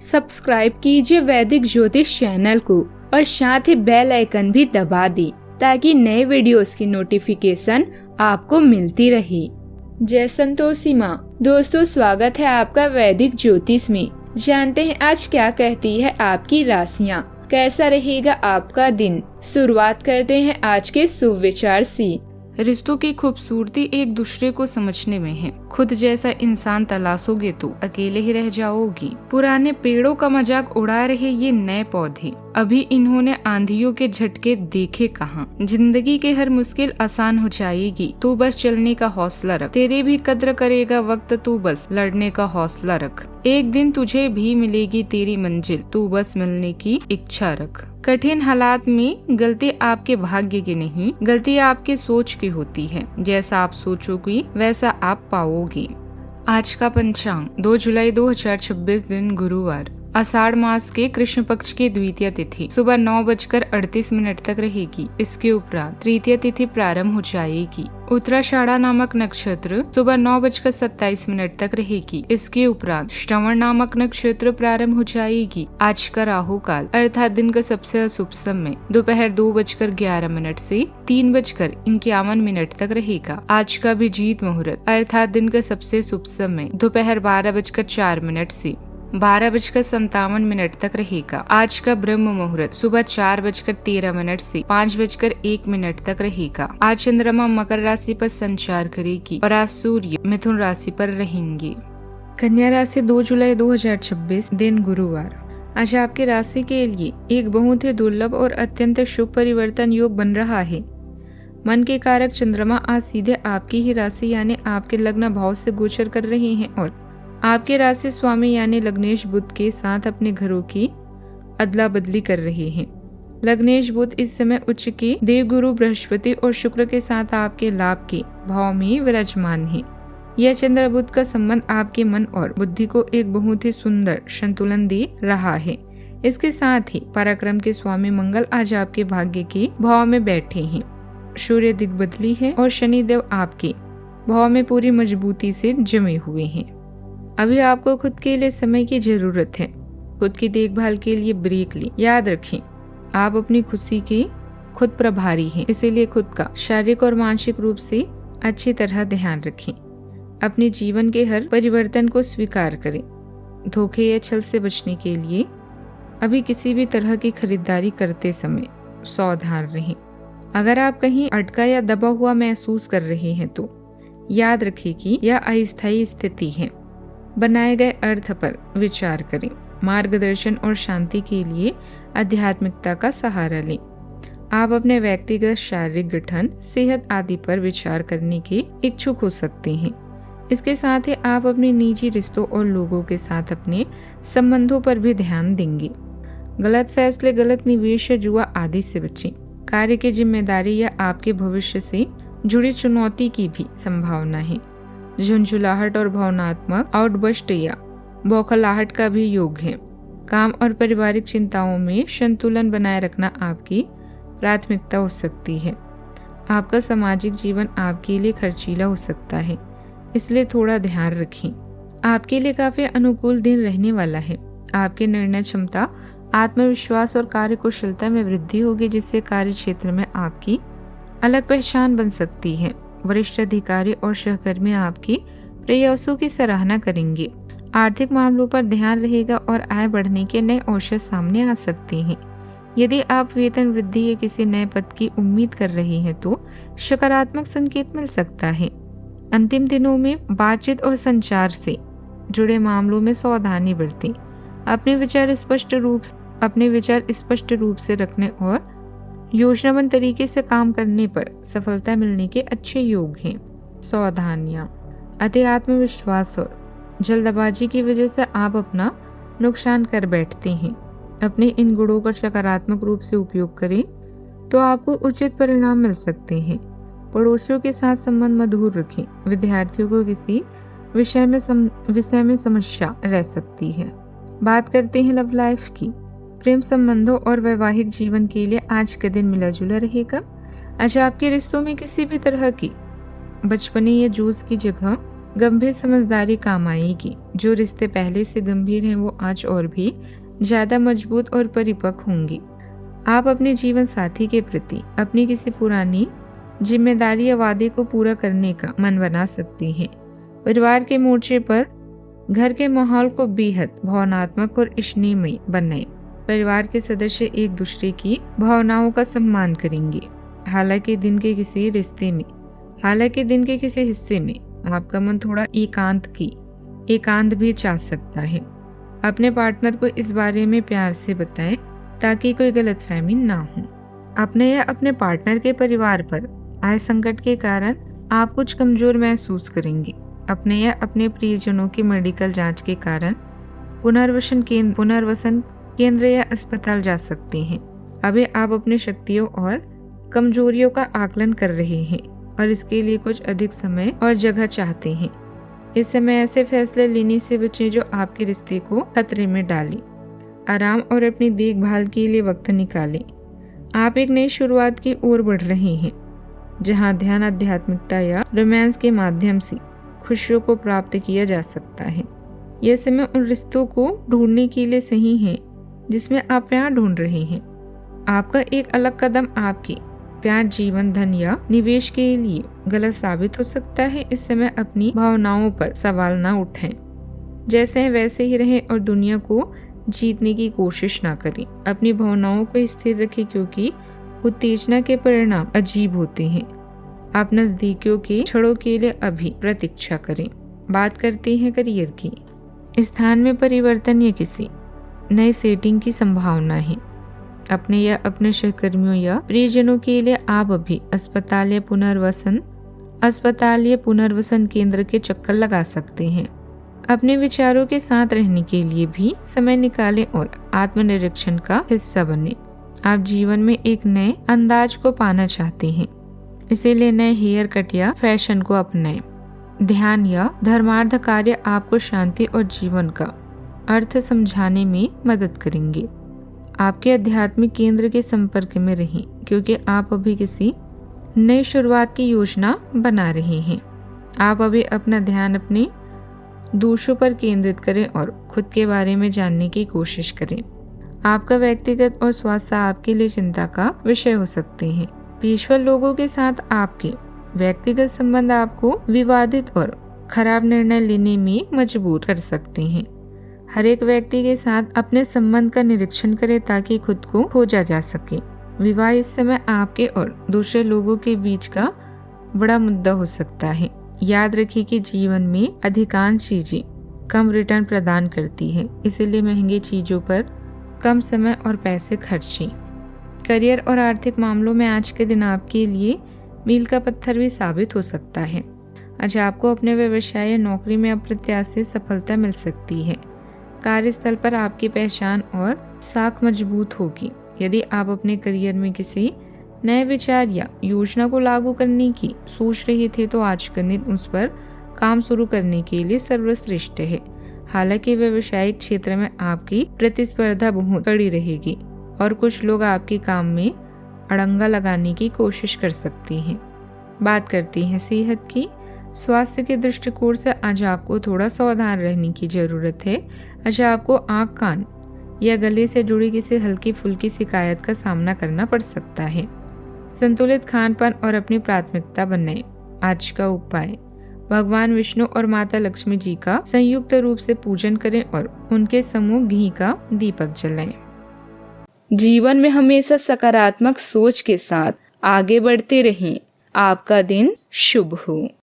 Subscribe कीजिए वैदिक ज्योतिष चैनल को और साथ ही बेल आइकन भी दबा दी ताकि नए वीडियोस की नोटिफिकेशन आपको मिलती रहे। जय संतोषी माँ। दोस्तों, स्वागत है आपका वैदिक ज्योतिष में। जानते हैं आज क्या कहती है आपकी राशियाँ, कैसा रहेगा आपका दिन। शुरुआत करते हैं आज के शुभ विचार से। रिश्तों की खूबसूरती एक दूसरे को समझने में है। खुद जैसा इंसान तलाशोगे तो अकेले ही रह जाओगी। पुराने पेड़ों का मजाक उड़ा रहे ये नए पौधे, अभी इन्होंने आंधियों के झटके देखे कहाँ। जिंदगी के हर मुश्किल आसान हो जाएगी, तू बस चलने का हौसला रख। तेरे भी कद्र करेगा वक्त, तू बस लड़ने का हौसला रख। एक दिन तुझे भी मिलेगी तेरी मंजिल, तू बस मिलने की इच्छा रख। कठिन हालात में गलती आपके भाग्य की नहीं, गलती आपके सोच की होती है। जैसा आप सोचोगी वैसा आप पाओगी। आज का पंचांग 2 जुलाई 2026 दिन गुरुवार, आषाढ़ मास के कृष्ण पक्ष की द्वितीय तिथि सुबह 9:38 तक रहेगी। इसके उपरांत तृतीय तिथि प्रारंभ हो जाएगी। उत्तराषाढ़ा नामक नक्षत्र सुबह 9:27 तक रहेगी। इसके उपरांत श्रवण नामक नक्षत्र प्रारंभ हो जाएगी। आज का राहु काल अर्थात दिन का सबसे अशुभ समय दोपहर 2:11 से 3:51 तक रहेगा। आज का अभिजीत मुहूर्त अर्थात दिन का सबसे शुभ समय दोपहर 12:04 से 12:57 तक रहेगा। आज का ब्रह्म मुहूर्त सुबह 4:13 से 5:01 तक रहेगा। आज चंद्रमा मकर राशि पर संचार करेगी और आज सूर्य मिथुन राशि पर रहेंगे। कन्या राशि 2 जुलाई 2026 दिन गुरुवार, आज आपकी राशि के लिए एक बहुत ही दुर्लभ और अत्यंत शुभ परिवर्तन योग बन रहा है। मन के कारक चंद्रमा आज सीधे आपकी ही राशि यानी आपके लग्न भाव से गोचर कर रहे हैं और आपके राशि स्वामी यानी लग्नेश बुध के साथ अपने घरों की अदला बदली कर रहे हैं। लग्नेश बुध इस समय उच्च के देवगुरु बृहस्पति और शुक्र के साथ आपके लाभ के भाव में विराजमान है। यह चंद्र बुध का संबंध आपके मन और बुद्धि को एक बहुत ही सुंदर संतुलन दे रहा है। इसके साथ ही पराक्रम के स्वामी मंगल आज आपके भाग्य के भाव में बैठे हैं। सूर्य दिग्बदली है और शनिदेव आपके भाव में पूरी मजबूती से जमे हुए हैं। अभी आपको खुद के लिए समय की जरूरत है। खुद की देखभाल के लिए ब्रेक लें। याद रखें, आप अपनी खुशी के खुद प्रभारी हैं, इसीलिए खुद का शारीरिक और मानसिक रूप से अच्छी तरह ध्यान रखें। अपने जीवन के हर परिवर्तन को स्वीकार करें। धोखे या छल से बचने के लिए अभी किसी भी तरह की खरीदारी करते समय सावधान रहें। अगर आप कहीं अटका या दबा हुआ महसूस कर रहे हैं तो याद रखें कि यह अस्थायी स्थिति है। बनाए गए अर्थ पर विचार करें। मार्गदर्शन और शांति के लिए आध्यात्मिकता का सहारा लें। आप अपने व्यक्तिगत शारीरिक गठन, सेहत आदि पर विचार करने के इच्छुक हो सकते हैं। इसके साथ ही आप अपने निजी रिश्तों और लोगों के साथ अपने संबंधों पर भी ध्यान देंगे। गलत फैसले, गलत निवेश या जुआ आदि से बचें। कार्य की जिम्मेदारी या आपके भविष्य से जुड़ी चुनौती की भी संभावना है। झुंझुलाहट और भावनात्मक आउटबर्स्ट या बौखलाहट का भी योग है। काम और पारिवारिक चिंताओं में संतुलन बनाए रखना आपकी प्राथमिकता हो सकती है। आपका सामाजिक जीवन आपके लिए खर्चीला हो सकता है, इसलिए थोड़ा ध्यान रखें। आपके लिए काफी अनुकूल दिन रहने वाला है। आपकी निर्णय क्षमता, आत्मविश्वास और कार्यकुशलता में वृद्धि होगी, जिससे कार्य क्षेत्र में आपकी अलग पहचान बन सकती है। वरिष्ठ अधिकारी और सहकर्मी आपकी प्रयासों की सराहना करेंगे। आर्थिक मामलों पर ध्यान रहेगा और आय बढ़ने के नए अवसर सामने आ सकते हैं। यदि आप वेतन वृद्धि या किसी नए पद की उम्मीद कर रहे हैं तो सकारात्मक संकेत मिल सकता है। अंतिम दिनों में बातचीत और संचार से जुड़े मामलों में सावधानी बरतें। अपने विचार स्पष्ट रूप से रखने और योजनाबद्ध तरीके से काम करने पर सफलता मिलने के अच्छे योग हैं। सावधानियां, अति आत्मविश्वास और जल्दबाजी की वजह से आप अपना नुकसान कर बैठते हैं। अपने इन गुणों का सकारात्मक रूप से उपयोग करें तो आपको उचित परिणाम मिल सकते हैं। पड़ोसियों के साथ संबंध मधुर रखें। विद्यार्थियों को किसी विषय में समस्या रह सकती है। बात करते हैं लव लाइफ की। प्रेम संबंधों और वैवाहिक जीवन के लिए आज का दिन मिला जुला रहेगा। आज आपके रिश्तों में किसी भी तरह की बचपने या जूस की जगह गंभीर समझदारी काम आएगी। जो रिश्ते पहले से गंभीर हैं वो आज और भी ज्यादा मजबूत और परिपक्व होंगी। आप अपने जीवन साथी के प्रति अपनी किसी पुरानी जिम्मेदारी या वादे को पूरा करने का मन बना सकती हैं। परिवार के मोर्चे पर घर के माहौल को बेहद भावनात्मक और स्नेहमय बनाएं। परिवार के सदस्य एक दूसरे की भावनाओं का सम्मान करेंगे। हालांकि दिन के किसी हिस्से में आपका मन थोड़ा एकांत भी चाह सकता है। अपने पार्टनर को इस बारे में प्यार से बताएं ताकि कोई गलतफहमी ना हो। अपने या अपने पार्टनर के परिवार पर आए संकट के कारण आप कुछ कमजोर महसूस करेंगे। अपने या अपने प्रियजनों की मेडिकल जांच के कारण पुनर्वसन केंद्र या अस्पताल जा सकते हैं। अभी आप अपनी शक्तियों और कमजोरियों का आकलन कर रहे हैं और इसके लिए कुछ अधिक समय और जगह चाहते हैं। इस समय ऐसे फैसले लेने से बचें जो आपके रिश्ते को खतरे में डालें। आराम और अपनी देखभाल के लिए वक्त निकालें। आप एक नई शुरुआत की ओर बढ़ रहे हैं जहां ध्यान, आध्यात्मिकता या रोमांस के माध्यम से खुशियों को प्राप्त किया जा सकता है। यह समय उन रिश्तों को ढूंढने के लिए सही है जिसमें आप प्यार ढूंढ रहे हैं। आपका एक अलग कदम आपके प्यार, जीवन, धन या निवेश के लिए गलत साबित हो सकता है। इस समय अपनी भावनाओं पर सवाल ना उठाएं। जैसे हैं वैसे ही रहें और दुनिया को जीतने की कोशिश ना करें। अपनी भावनाओं को स्थिर रखें क्योंकि उत्तेजना के परिणाम अजीब होते हैं। आप नजदीकियों के क्षणों के लिए अभी प्रतीक्षा करें। बात करते हैं करियर की। स्थान में परिवर्तन या किसी नए सेटिंग की संभावना है। अपने या अपने सहकर्मियों या प्रियजनों के लिए आप अभी अस्पताल या पुनर्वसन केंद्र के चक्कर लगा सकते हैं। अपने विचारों के साथ रहने के लिए भी समय निकालें और आत्मनिरीक्षण का हिस्सा बने। आप जीवन में एक नए अंदाज को पाना चाहते हैं, इसीलिए नए हेयर कट या फैशन को अपनाएं। ध्यान या धर्मार्थ कार्य आपको शांति और जीवन का अर्थ समझाने में मदद करेंगे। आपके आध्यात्मिक केंद्र के संपर्क में रहें क्योंकि आप अभी किसी नई शुरुआत की योजना बना रहे हैं। आप अभी अपना ध्यान अपने दोषों पर केंद्रित करें और खुद के बारे में जानने की कोशिश करें। आपका व्यक्तिगत और स्वास्थ्य आपके लिए चिंता का विषय हो सकते हैं। पेशेवर लोगों के साथ आपके व्यक्तिगत संबंध आपको विवादित और खराब निर्णय लेने में मजबूर कर सकते हैं। हर एक व्यक्ति के साथ अपने संबंध का निरीक्षण करें ताकि खुद को खोजा जा सके। विवाह इस समय आपके और दूसरे लोगों के बीच का बड़ा मुद्दा हो सकता है। याद रखिए कि जीवन में अधिकांश चीजें कम रिटर्न प्रदान करती है, इसीलिए महंगी चीजों पर कम समय और पैसे खर्चें। करियर और आर्थिक मामलों में आज के दिन आपके लिए मील का पत्थर भी साबित हो सकता है। आज आपको अपने व्यवसाय या नौकरी में अप्रत्याशित सफलता मिल सकती है। कार्यस्थल पर आपकी पहचान और साख मजबूत होगी। यदि आप अपने करियर में किसी नए विचार या योजना को लागू करने की सोच रहे थे तो आज का दिन उस पर काम शुरू करने के लिए सर्वश्रेष्ठ है। हालांकि व्यवसायिक क्षेत्र में आपकी प्रतिस्पर्धा बहुत कड़ी रहेगी और कुछ लोग आपके काम में अड़ंगा लगाने की कोशिश कर सकते हैं। बात करते हैं सेहत की। स्वास्थ्य के दृष्टिकोण से आज आपको थोड़ा सावधान रहने की जरूरत है। आज आपको आँख, कान या गले से जुड़ी किसी हल्की फुल्की शिकायत का सामना करना पड़ सकता है। संतुलित खान-पान और अपनी प्राथमिकता बनाएं। आज का उपाय, भगवान विष्णु और माता लक्ष्मी जी का संयुक्त रूप से पूजन करें और उनके सम्मुख घी का दीपक जलाएं। जीवन में हमेशा सकारात्मक सोच के साथ आगे बढ़ते रहें। आपका दिन शुभ हो।